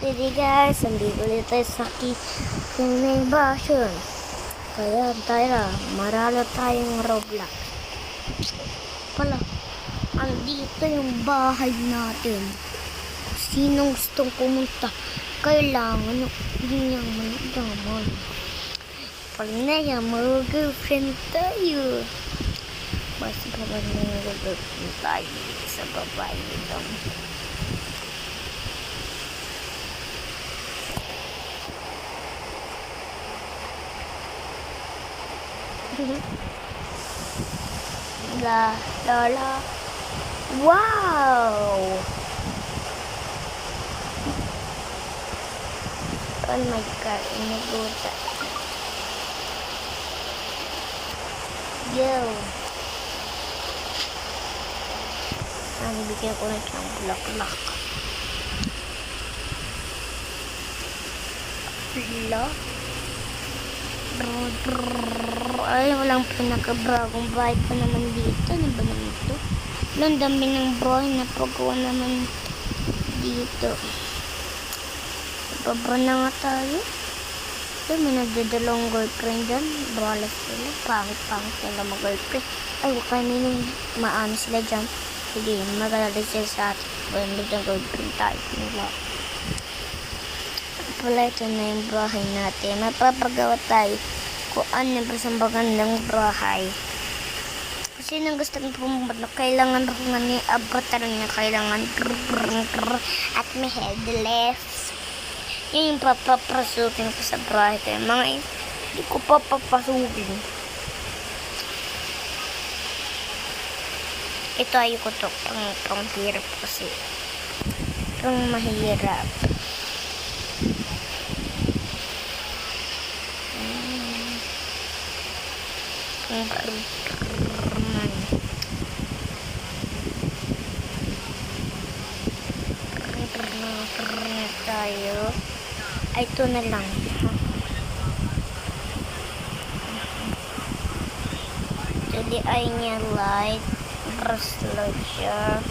Today guys, nandito ulit tayo sa aking innovation. Kaya tayo, maralo tayong Roblox. Pala, andito yung bahay natin. Sinong gustong pumunta, kailangan yung inyong managaman. Pag na yan, mag-girlfriend tayo. Basta pa ba na mag-girlfriend tayo sa babae nito. La la la. Wow! Oh my god, inaguta. Yo! Ang bigyan ko na siyang bulaklak. Ay, walang pinaka-bragong bahay pa naman dito. Ano ba naman ito? Ang dami ng bahay na pagawa naman dito. Baba na nga tayo. Ay, may nagdadalawang girlfriend dyan. Balas sila. Pangit-pangit nila mag-girlfriend. Ay, huwag kayo nilang maano sila dyan. Sige, magalalay sila sa atin. Kaya mag-girlfriend tayo nila. Pala, ito na yung bahay natin. Mapapagawa tayo kung ano ba sa magandang bahay. Kasi nang gusto ng pumunta, kailangan ko nga ni avatar niya, kailangan at may headless. Yun yung papapasukin ko sa bahay. Kaya mga hindi ko papapasukin. Ito ayoko to, pang hirap kasi. Pang mahirap. Tayo. Ay, ito na lang. Jadi ay niya light. Bracelet siya.